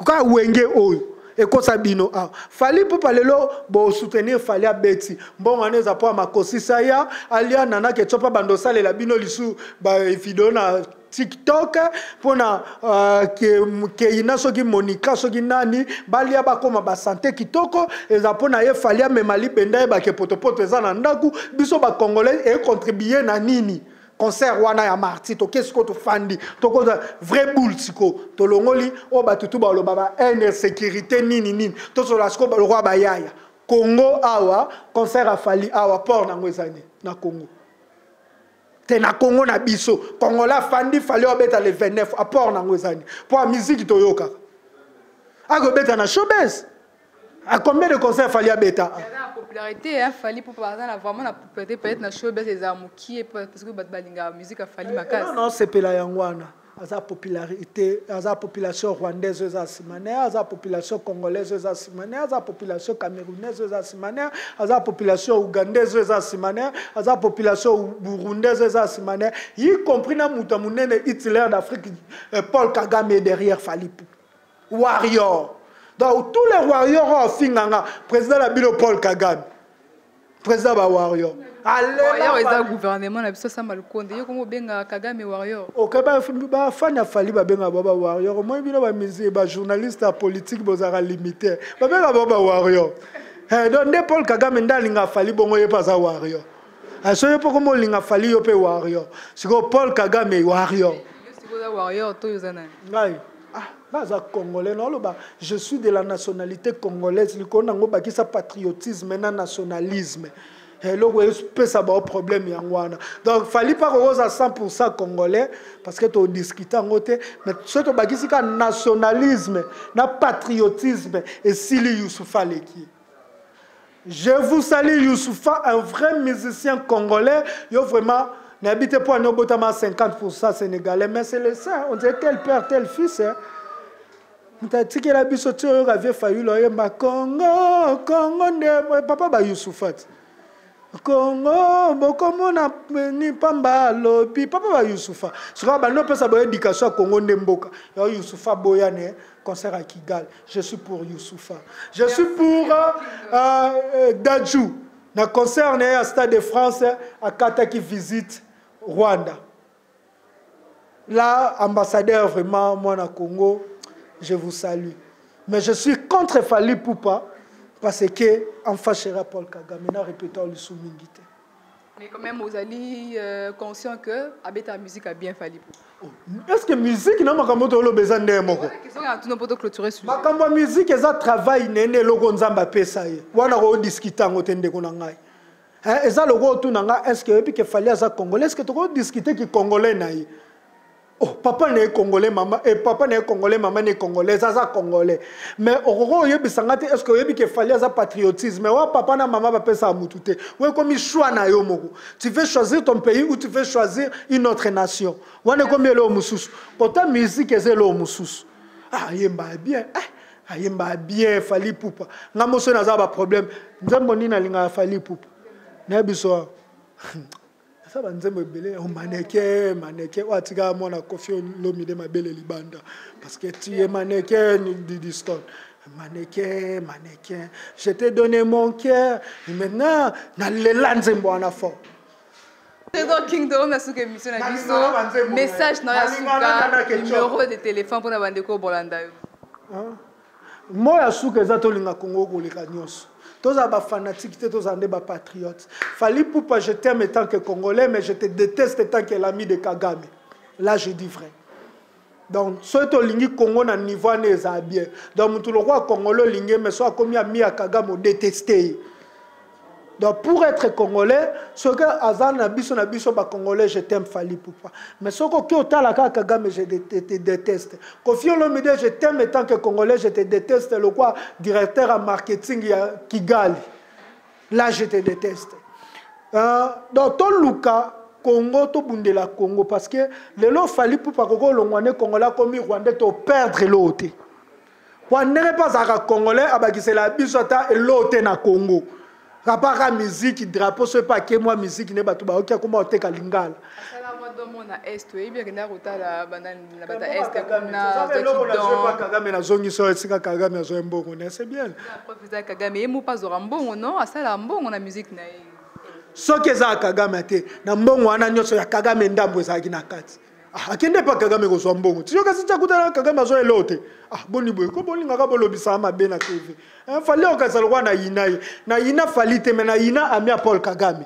Ka wenge oyo e kosa bino a. Fali pour lelo bo soutenir fali abeti. Mbongo aneza po makosisa ya alia nana ke chopa bando sale la bino lisu ba video na TikTok pona ke ina soki Monica soki nani balia bakoma ba santé kitoko eza pona ye falia memali benda ba ke potopoto eza na ndaku biso ba congolais et contribuer na nini concert wana ya Marty to qu'est-ce que to fandi to ko vrai boule siko to longoli o batutu ba lo baba insécurité nini to so la siko ba lo roi ba yaya Congo awa concert a fali awa port na ngwezani na Congo. Te na Congo na biso Congola fandi fallait obeta le 29 apport na ngwezani pour la musique toyoka ako beta na showbiz à combien de concerts fallait abeta la popularité a fallu pour par exemple vraiment la popularité peut-être na showbiz les amuki parce que balinga musique a fallu makasi non c'est pela yangwana aza popularité aza population rwandaise za simane aza population congolaise za simane aza population camerounaise za simane aza population ougandaise za simane aza population burundaise za simane y compris na muta munene Hitler d'Afrique Paul Kagame derrière Falipu warrior donc tous les warriors finganga président la bilo Paul Kagame président ba warrior warrior eza gouvernement na biso sama lukonde yo komo benga Kagame warrior OK ba fanya fali ba benga baba warrior moi bino ba musique ba journaliste politique bozara limité ba benga baba warrior donc de Paul Kagame ndalinga fali bongo ye pas warrior so yo poko mo linga fali yo pe warrior siko Paul Kagame warrior yo siko da warrior to yo zanani ngai baza congolais non ba je suis de la nationalité congolaise likona ngo bakisa patriotisme na nationalisme hello peut ça ba problème yangwana donc fallait pas rose à 100% congolais parce que to discuter ngote mais surtout bakisi ka nationalisme na patriotisme et Sili Youssoufa Leki. Je vous salue Youssoufa, un vrai musicien congolais, yo vraiment n'habite pas en Obotama 50% sénégalais mais c'est le ça on dirait tel père tel fils hein. Mtatiki la biso tio avait failli lo yemba Congo ne papa ba Youssoufat Congo bokomo na ni pamba lobi papa ba Youssoufa sera ba no pesa ba éducation Congo ndemboka yo Youssoufa boyane concert à Kigali je suis pour Youssoufa je suis pour Dadju na concert à Stade de France à Kata qui visite Rwanda là ambassadeur vraiment moi na Congo je vous salue. Mais je suis contre Fali Poupa parce que en fâchera Paul Kagame n'a répété le soumingité. Mais quand même vous allez conscient que Abeta musique a bien Fali Poupa. Est-ce que musique n'a pas comme le besoin de moi? Question à tout n'importe clôturer sur. Ma quand musique est un travail néné logo nzamba pesa ye. Wana ko discuter ngotende ko nangai. Eza logo tout nanga est-ce que epi que Fali aza congolais est-ce que tu ko discuter ki congolais na ye? Oh, papa n'est congolais, maman, et papa n'est congolais, maman n'est congolais, ça c'est congolais. Mais au est-ce que fallait ça patriotisme? Mais ouais, papa na maman va faire ça à moutouté. Ouais, comme il choisit na yo moko. Tu veux choisir ton pays ou tu veux choisir une autre nation. Ouais, ne comme le moussous. Pourtant musique est le moussous. Ah, yemba bien. Ah, yemba bien, Fali Poupa. Na mosso na za ba problème. Nzamboni na linga Fali Poupa. Na biso. Ça va nous aimer mannequin watika mona Koffi Olomide mabele libanda parce que tu es mannequin du discord mannequin je t'ai donné mon cœur et maintenant na lelanze mbwana fort Trésor Kingdom na suka émission na biso message na ya suka numéro de téléphone pour na bandeko bolanda yo Moi, je suis que Congo pour les Cagnos. Tous les fanatiques, tous les patriotes. Fali Poupa, je t'aime tant que Congolais, mais je te déteste tant que l'ami de Kagame. Là, je dis vrai. Donc, ceux qui ont Congo na niveau n'est pas bien. Donc, tout le roi congolais lingé, mais soit comme ami à Kagame détesté. Donc, pour être congolais, ce que Azan Nabiso congolais, je t'aime Fali Poupa. Mais ce que tu as la Kagame, je te déteste. Kofi Olomide, je t'aime tant que congolais, je te déteste. Le quoi, directeur en marketing Kigali. Là, je te déteste. Dans ton Luka, Congo, to bundela Congo, parce que le lot Fali Poupa Congo, le Congolais comme Rwandais, to perdre l'autre. On n'est pas à Congolais, c'est la bisota et l'autre na Congo. Rapport à musique, drapeau, ce paquet, moi, musique, n'est pas tout bas, ok, comment on te kalingala. C'est bien. Ce que ça Kagame te, na mbongo wana nyoso ya Kagame ndambo ezaki na kati. Akende pa Kagame ko so mbongo. Tiyo kasi chakuta Kagame azo elote. Boni boy ko bolinga ka bolobisa mabe na TV. Fallait okazalwa na yina. Na yina fali te mais na yina ami à Paul Kagame.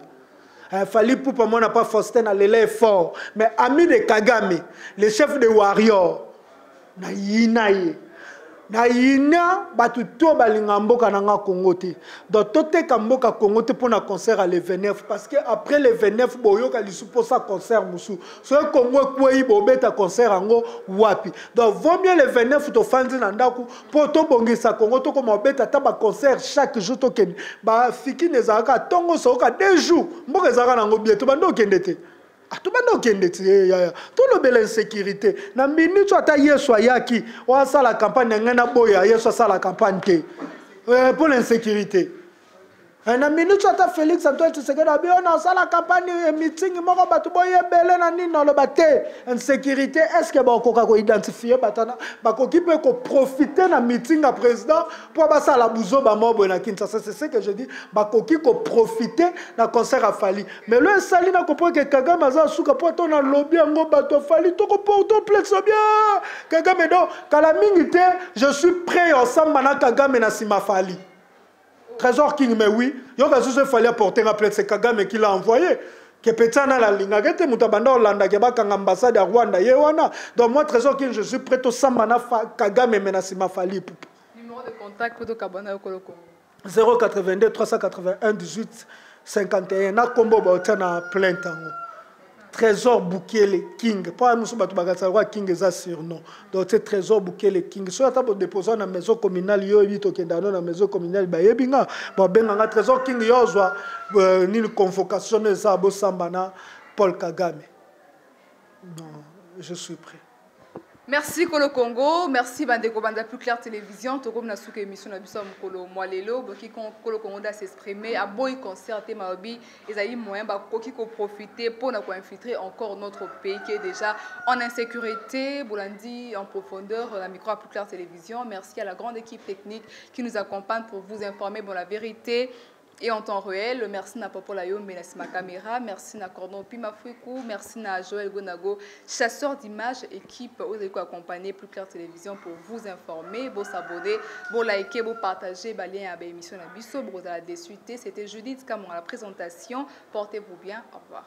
Fali Poupa moi n'a pas Faustin na lele fort, mais ami de Kagame, le chef de warrior. Na yina ye. Na yina batu to balinga mboka nanga Congo te. Donc tote ka mboka Congo te pour na concert à le 29 parce que après le 29 boyo ka li suppose concert musu. So Congo kwei bobeta concert ango wapi. Donc vaut mieux le 29 to fandi na ndaku pour to bongisa Congo to ko mobeta ta ba concert chaque jour to ken. Ba fiki nezaka tongo so ka 2 jours. Mboka ezaka nango bieto bando kendete. Tout le monde tout le bel insécurité. Na minute ata yeso ayaki, wa sa la campagne ngana boya yeso sa la campagne pour l'insécurité. Na minute ata Félix Antoine Tshisekedi abi on sa la campagne meeting moko batu boye belé na nini na lo baté insécurité est-ce que ba koka ko identifier batana ba koki peut ko profiter na meeting à président pour ba sa la buzo ba mobo na Kinshasa c'est ce que je dis ba koki ko profiter na concert à Fali mais le sali na comprendre que Kagame aza suka po to na lobby ngo bato Fali to ko porto plaît bien Kagame do kala mingi te je suis prêt ensemble na Kagame na sima Fali. Trésor King, mais oui, il y a fallu apporter un plainte, c'est Kagame qui l'a envoyé. Que petana la ligne, arrêtez Moutabanda Hollanda, qui a une ambassade à Rwanda, Yewana. Donc moi, Trésor King, je suis prêt au Samana Kagame Menasima Fali. Numéro de contact pour Kabana au Koloko. 082 381 18 51. Na combo na plainte. Trésor Bukele King. Pas nous sommes à King est surnom. Donc c'est Trésor Bukele King. Si on a déposé dans la maison communale, il y a 8 au Kenda dans la maison communale. Bah yebinga. Bon ben on a Trésor King il y a ni une convocation de Sabo Sambana Paul Kagame. Non, je suis prêt. Merci Kolo Congo, merci Bandeko Banda Plus Clair Télévision, Tokom Nasuke émission na biso Mokolo Mwalelo, boki Kolo Congo da s'exprimer, a boy concerté Maobi, ezali moyen ba koki ko profiter pour na ko infiltrer encore notre pays qui est déjà en insécurité, Bolandi en profondeur la micro à Plus Clair Télévision. Merci à la grande équipe technique qui nous accompagne pour vous informer la vérité. Et en temps réel, merci à Popo Layo, merci à ma caméra, merci à Cordon Pima Fouikou, merci à Joël Gonago, chasseur d'images, équipe aux échos accompagnés Plus Clair Télévision pour vous informer, vous s'abonner, vous liker, vous partager, les liens à l'émission Nabiso, vous allez la désuiter. C'était Judith Kamon à la présentation. Portez-vous bien, au revoir.